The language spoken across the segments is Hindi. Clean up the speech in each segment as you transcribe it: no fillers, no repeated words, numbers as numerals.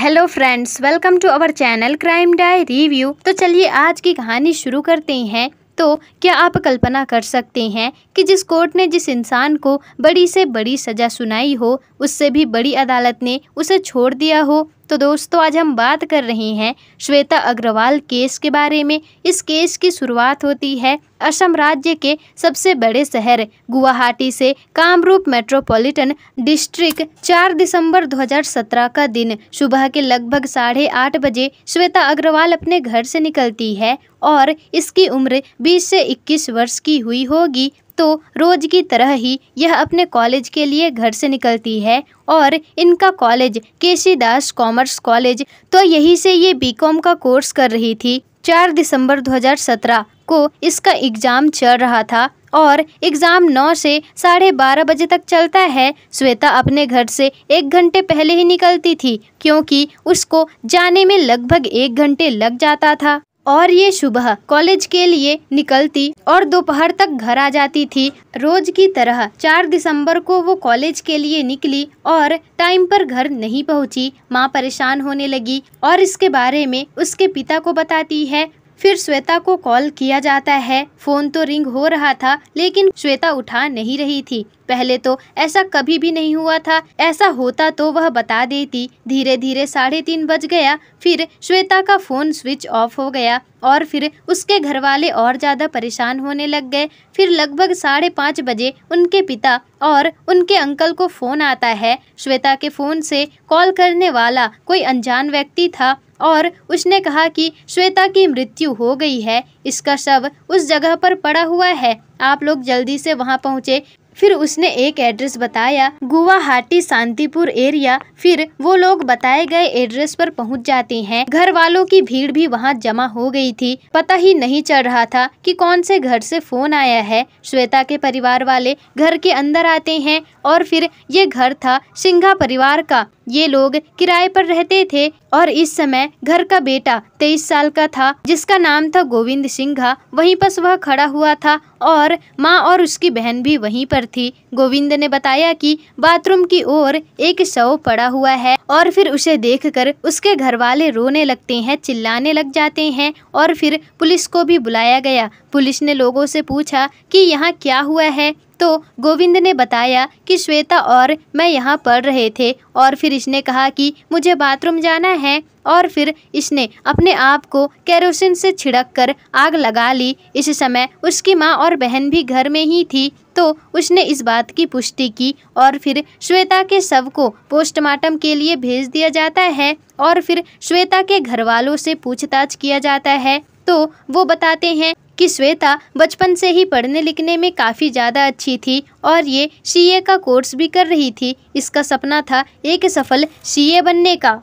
Hello friends, welcome to our channel crime diary review. तो चलिए आज की कहानी शुरू करते हैं। तो क्या आप कल्पना कर सकते हैं कि जिस कोर्ट ने जिस इंसान को बड़ी से बड़ी सज़ा सुनाई हो, उससे भी बड़ी अदालत ने उसे छोड़ दिया हो। तो दोस्तों, आज हम बात कर रहे हैं श्वेता अग्रवाल केस के बारे में। इस केस की शुरुआत होती है असम राज्य के सबसे बड़े शहर गुवाहाटी से। Kamrup metropolitan district. 4 दिसंबर 2017 का दिन सुबह के लगभग 8:30 बजे श्वेता अग्रवाल अपने घर से निकलती है और इसकी उम्र 20 से 21 वर्ष की हुई होगी। तो रोज की तरह ही यह अपने कॉलेज के लिए घर से निकलती है और इनका कॉलेज केसी दास कॉमर्स कॉलेज। तो यहीं से ये बीकॉम का कोर्स कर रही थी। 4 दिसंबर 2017 को इसका एग्ज़ाम चल रहा था और एग्ज़ाम 9 से 12:30 बजे तक चलता है। श्वेता अपने घर से 1 घंटे पहले ही निकलती थी क्योंकि उसको जाने में लगभग 1 घंटे लग जाता था और ये सुबह कॉलेज के लिए निकलती और दोपहर तक घर आ जाती थी। रोज की तरह 4 दिसंबर को वो कॉलेज के लिए निकली और टाइम पर घर नहीं पहुंची। माँ परेशान होने लगी और इसके बारे में उसके पिता को बताती है। फिर श्वेता को कॉल किया जाता है। फ़ोन तो रिंग हो रहा था लेकिन श्वेता उठा नहीं रही थी। पहले तो ऐसा कभी भी नहीं हुआ था, ऐसा होता तो वह बता देती। धीरे धीरे 3:30 बज गया। फिर श्वेता का फ़ोन स्विच ऑफ हो गया और फिर उसके घर वाले और ज़्यादा परेशान होने लग गए। फिर लगभग 5:30 बजे उनके पिता और उनके अंकल को फ़ोन आता है। श्वेता के फ़ोन से कॉल करने वाला कोई अनजान व्यक्ति था और उसने कहा कि श्वेता की मृत्यु हो गई है, इसका शव उस जगह पर पड़ा हुआ है, आप लोग जल्दी से वहां पहुंचे। फिर उसने एक एड्रेस बताया, गुवाहाटी शांतिपुर एरिया। फिर वो लोग बताए गए एड्रेस पर पहुंच जाते हैं। घर वालों की भीड़ भी वहां जमा हो गई थी। पता ही नहीं चल रहा था कि कौन से घर से फोन आया है। श्वेता के परिवार वाले घर के अंदर आते हैं और फिर ये घर था सिंघा परिवार का। ये लोग किराए पर रहते थे और इस समय घर का बेटा 23 साल का था जिसका नाम था गोविंद सिंघा। वहीं पर वह खड़ा हुआ था और माँ और उसकी बहन भी वहीं पर थी। गोविंद ने बताया कि बाथरूम की ओर एक शव पड़ा हुआ है और फिर उसे देखकर उसके घर वाले रोने लगते हैं, चिल्लाने लग जाते हैं और फिर पुलिस को भी बुलाया गया। पुलिस ने लोगों से पूछा कि यहाँ क्या हुआ है। तो गोविंद ने बताया कि श्वेता और मैं यहाँ पढ़ रहे थे और फिर इसने कहा कि मुझे बाथरूम जाना है और फिर इसने अपने आप को केरोसिन से छिड़क कर आग लगा ली। इस समय उसकी माँ और बहन भी घर में ही थी। तो उसने इस बात की पुष्टि की और फिर श्वेता के शव को पोस्टमार्टम के लिए भेज दिया जाता है और फिर श्वेता के घर वालों से पूछताछ किया जाता है। तो वो बताते हैं कि श्वेता बचपन से ही पढ़ने लिखने में काफ़ी ज़्यादा अच्छी थी और ये सीए का कोर्स भी कर रही थी। इसका सपना था एक सफल सीए बनने का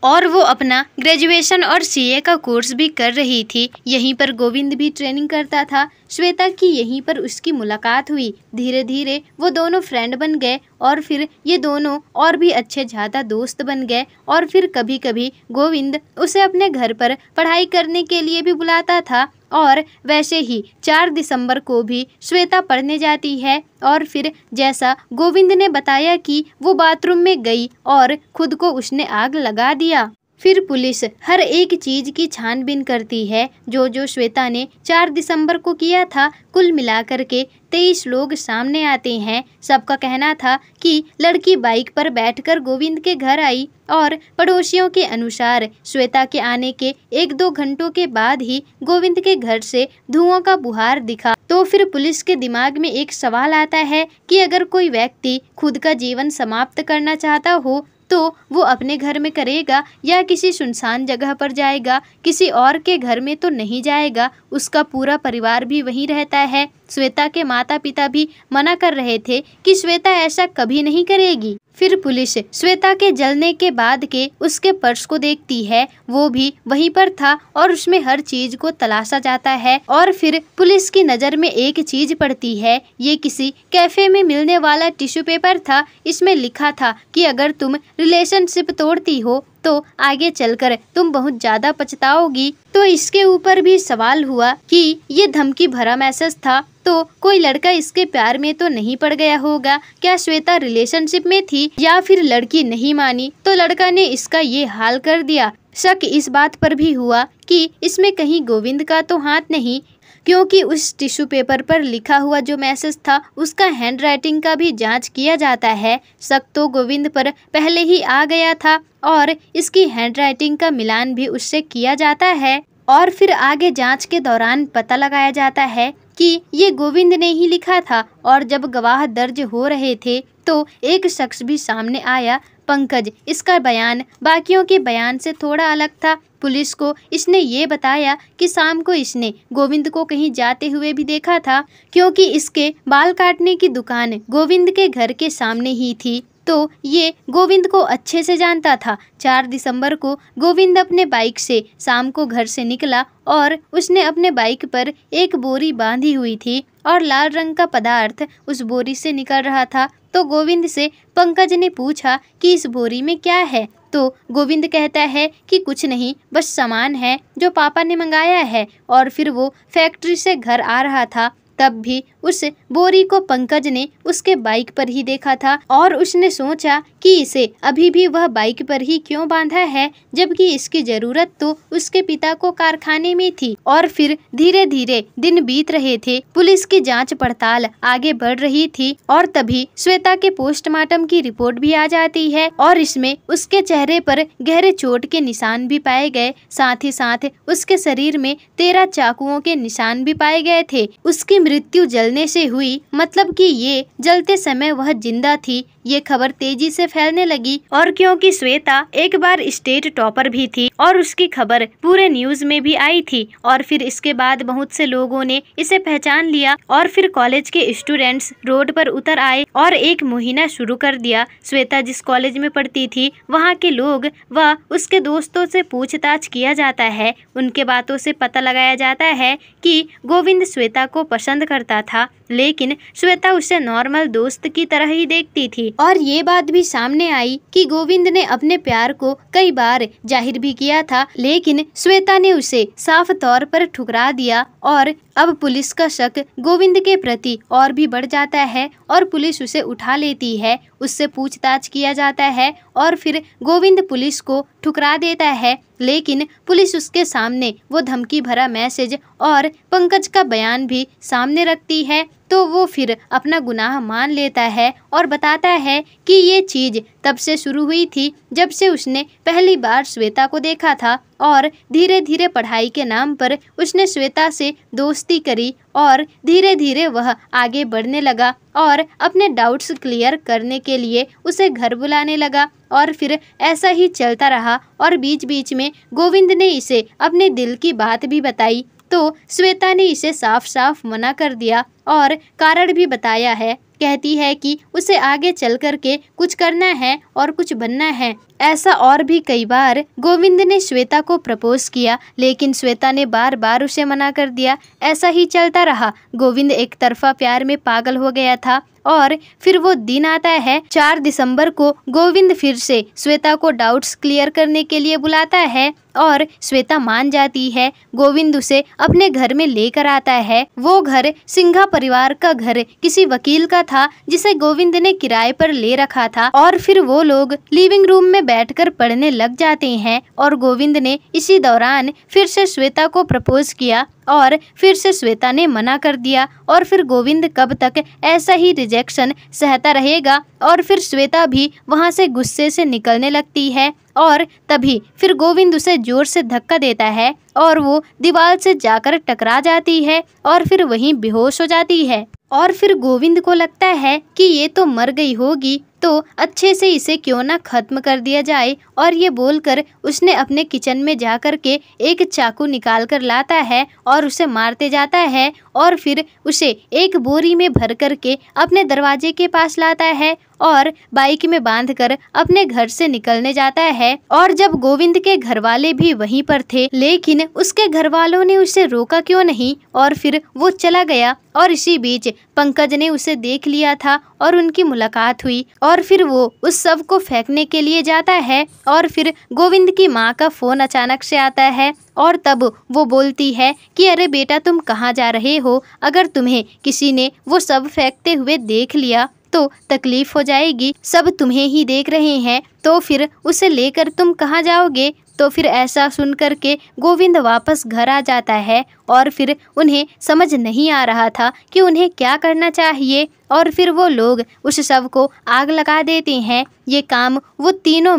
और वो अपना ग्रेजुएशन और सीए का कोर्स भी कर रही थी। यहीं पर गोविंद भी ट्रेनिंग करता था। श्वेता की यहीं पर उसकी मुलाकात हुई। धीरे धीरे वो दोनों फ्रेंड बन गए और फिर ये दोनों और भी अच्छे ज़्यादा दोस्त बन गए और फिर कभी कभी गोविंद उसे अपने घर पर पढ़ाई करने के लिए भी बुलाता था। और वैसे ही 4 दिसंबर को भी श्वेता पढ़ने जाती है और फिर जैसा गोविंद ने बताया कि वो बाथरूम में गई और खुद को उसने आग लगा दिया। फिर पुलिस हर एक चीज़ की छानबीन करती है जो श्वेता ने 4 दिसंबर को किया था। कुल मिलाकर के 23 लोग सामने आते हैं। सबका कहना था कि लड़की बाइक पर बैठकर गोविंद के घर आई और पड़ोसियों के अनुसार श्वेता के आने के 1-2 घंटों के बाद ही गोविंद के घर से धुआं का बुहार दिखा। तो फिर पुलिस के दिमाग में एक सवाल आता है कि अगर कोई व्यक्ति खुद का जीवन समाप्त करना चाहता हो तो वो अपने घर में करेगा या किसी सुनसान जगह पर जाएगा, किसी और के घर में तो नहीं जाएगा। उसका पूरा परिवार भी वहीं रहता है। श्वेता के माता पिता भी मना कर रहे थे कि श्वेता ऐसा कभी नहीं करेगी। फिर पुलिस श्वेता के जलने के बाद के उसके पर्स को देखती है, वो भी वहीं पर था और उसमें हर चीज को तलाशा जाता है। और फिर पुलिस की नज़र में एक चीज पड़ती है। ये किसी कैफे में मिलने वाला टिश्यू पेपर था। इसमें लिखा था कि अगर तुम रिलेशनशिप तोड़ती हो तो आगे चलकर तुम बहुत ज्यादा पछताओगी। तो इसके ऊपर भी सवाल हुआ कि ये धमकी भरा मैसेज था तो कोई लड़का इसके प्यार में तो नहीं पड़ गया होगा, क्या श्वेता रिलेशनशिप में थी या फिर लड़की नहीं मानी तो लड़का ने इसका ये हाल कर दिया। शक इस बात पर भी हुआ कि इसमें कहीं गोविंद का तो हाथ नहीं, क्योंकि उस टिश्यू पेपर पर लिखा हुआ जो मैसेज था उसका हैंडराइटिंग का भी जांच किया जाता है। शक तो गोविंद पर पहले ही आ गया था और इसकी हैंडराइटिंग का मिलान भी उससे किया जाता है और फिर आगे जांच के दौरान पता लगाया जाता है कि ये गोविंद ने ही लिखा था। और जब गवाह दर्ज हो रहे थे तो एक शख्स भी सामने आया, पंकज। इसका बयान बाकियों के बयान से थोड़ा अलग था। पुलिस को इसने ये बताया कि शाम को इसने गोविंद को कहीं जाते हुए भी देखा था, क्योंकि इसके बाल काटने की दुकान गोविंद के घर के सामने ही थी, तो ये गोविंद को अच्छे से जानता था। 4 दिसंबर को गोविंद अपने बाइक से शाम को घर से निकला और उसने अपने बाइक पर एक बोरी बांधी हुई थी और लाल रंग का पदार्थ उस बोरी से निकल रहा था। तो गोविंद से पंकज ने पूछा कि इस बोरी में क्या है, तो गोविंद कहता है कि कुछ नहीं, बस सामान है जो पापा ने मंगाया है। और फिर वो फैक्ट्री से घर आ रहा था, तब भी उस बोरी को पंकज ने उसके बाइक पर ही देखा था और उसने सोचा कि इसे अभी भी वह बाइक पर ही क्यों बांधा है, जबकि इसकी जरूरत तो उसके पिता को कारखाने में थी। और फिर धीरे धीरे दिन बीत रहे थे, पुलिस की जांच पड़ताल आगे बढ़ रही थी और तभी श्वेता के पोस्टमार्टम की रिपोर्ट भी आ जाती है और इसमें उसके चेहरे पर गहरे चोट के निशान भी पाए गए, साथ ही साथ उसके शरीर में 13 चाकुओं के निशान भी पाए गए थे। उसकी मृत्यु जलने से हुई, मतलब कि ये जलते समय वह जिंदा थी। ये खबर तेजी से फैलने लगी और क्योंकि श्वेता एक बार स्टेट टॉपर भी थी और उसकी खबर पूरे न्यूज में भी आई थी और फिर इसके बाद बहुत से लोगों ने इसे पहचान लिया और फिर कॉलेज के स्टूडेंट्स रोड पर उतर आए और एक मुहिम शुरू कर दिया। श्वेता जिस कॉलेज में पढ़ती थी वहाँ के लोग व उसके दोस्तों से पूछताछ किया जाता है। उनके बातों से पता लगाया जाता है कि गोविंद श्वेता को पसंद करता था, लेकिन श्वेता उसे नॉर्मल दोस्त की तरह ही देखती थी। और ये बात भी सामने आई कि गोविंद ने अपने प्यार को कई बार जाहिर भी किया था, लेकिन श्वेता ने उसे साफ तौर पर ठुकरा दिया। और अब पुलिस का शक गोविंद के प्रति और भी बढ़ जाता है और पुलिस उसे उठा लेती है, उससे पूछताछ किया जाता है और फिर गोविंद पुलिस को ठुकरा देता है, लेकिन पुलिस उसके सामने वो धमकी भरा मैसेज और पंकज का बयान भी सामने रखती है। तो वो फिर अपना गुनाह मान लेता है और बताता है कि ये चीज तब से शुरू हुई थी जब से उसने पहली बार श्वेता को देखा था और धीरे धीरे पढ़ाई के नाम पर उसने श्वेता से दोस्ती करी और धीरे धीरे वह आगे बढ़ने लगा और अपने डाउट्स क्लियर करने के लिए उसे घर बुलाने लगा। और फिर ऐसा ही चलता रहा और बीच बीच में गोविंद ने इसे अपने दिल की बात भी बताई, तो श्वेता ने इसे साफ साफ मना कर दिया और कारण भी बताया है। कहती है कि उसे आगे चल कर के कुछ करना है और कुछ बनना है। ऐसा और भी कई बार गोविंद ने श्वेता को प्रपोज किया, लेकिन श्वेता ने बार बार उसे मना कर दिया। ऐसा ही चलता रहा। गोविंद एक तरफा प्यार में पागल हो गया था और फिर वो दिन आता है 4 दिसंबर को गोविंद फिर से श्वेता को डाउट्स क्लियर करने के लिए बुलाता है और श्वेता मान जाती है। गोविंद उसे अपने घर में लेकर आता है। वो घर सिंघा परिवार का घर किसी वकील का था जिसे गोविंद ने किराए पर ले रखा था और फिर वो लोग लिविंग रूम में बैठकर पढ़ने लग जाते हैं और गोविंद ने इसी दौरान फिर से श्वेता को प्रपोज किया और फिर से श्वेता ने मना कर दिया। और फिर गोविंद कब तक ऐसा ही रिजेक्शन सहता रहेगा और फिर श्वेता भी वहां से गुस्से से निकलने लगती है और तभी फिर गोविंद उसे जोर से धक्का देता है और वो दीवार से जाकर टकरा जाती है और फिर वहीं बेहोश हो जाती है। और फिर गोविंद को लगता है कि ये तो मर गई होगी, तो अच्छे से इसे क्यों ना खत्म कर दिया जाए। और ये बोलकर उसने अपने किचन में जाकर के एक चाकू निकाल कर लाता है और उसे मारते जाता है और फिर उसे एक बोरी में भर कर के अपने दरवाजे के पास लाता है और बाइक में बांधकर अपने घर से निकलने जाता है। और जब गोविंद के घर वाले भी वहीं पर थे, लेकिन उसके घर वालों ने उसे रोका क्यों नहीं और फिर वो चला गया। और इसी बीच पंकज ने उसे देख लिया था और उनकी मुलाकात हुई और फिर वो उस सब को फेंकने के लिए जाता है। और फिर गोविंद की माँ का फोन अचानक से आता है और तब वो बोलती है कि अरे बेटा, तुम कहाँ जा रहे हो? अगर तुम्हें किसी ने वो सब फेंकते हुए देख लिया तो तकलीफ हो जाएगी, सब तुम्हें ही देख रहे हैं, तो फिर उसे लेकर तुम कहाँ जाओगे? तो फिर ऐसा सुन कर के गोविंद वापस घर आ जाता है और फिर उन्हें समझ नहीं आ रहा था कि उन्हें क्या करना चाहिए। और फिर वो लोग उस शव को आग लगा देते हैं। ये काम वो तीनों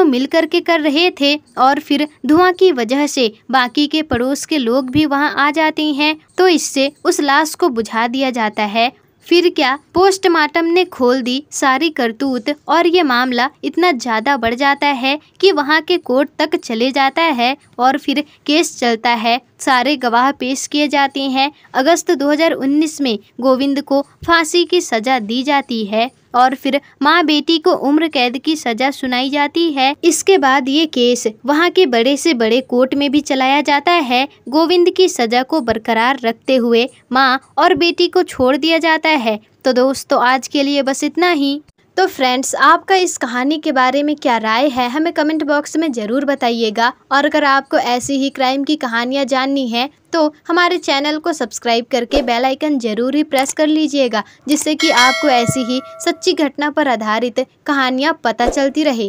मिलकर के कर रहे थे और फिर धुआं की वजह से बाकी के पड़ोस के लोग भी वहां आ जाते हैं, तो इससे उस लाश को बुझा दिया जाता है। फिर क्या, पोस्टमार्टम ने खोल दी सारी करतूत और ये मामला इतना ज़्यादा बढ़ जाता है कि वहाँ के कोर्ट तक चले जाता है और फिर केस चलता है। सारे गवाह पेश किए जाते हैं। अगस्त 2019 में गोविंद को फांसी की सज़ा दी जाती है और फिर माँ बेटी को उम्र कैद की सज़ा सुनाई जाती है। इसके बाद ये केस वहाँ के बड़े से बड़े कोर्ट में भी चलाया जाता है। गोविंद की सज़ा को बरकरार रखते हुए माँ और बेटी को छोड़ दिया जाता है। तो दोस्तों, आज के लिए बस इतना ही। तो फ्रेंड्स, आपका इस कहानी के बारे में क्या राय है, हमें कमेंट बॉक्स में ज़रूर बताइएगा। और अगर आपको ऐसी ही क्राइम की कहानियाँ जाननी है तो हमारे चैनल को सब्सक्राइब करके बेल आइकन ज़रूर ही प्रेस कर लीजिएगा, जिससे कि आपको ऐसी ही सच्ची घटना पर आधारित कहानियाँ पता चलती रहे।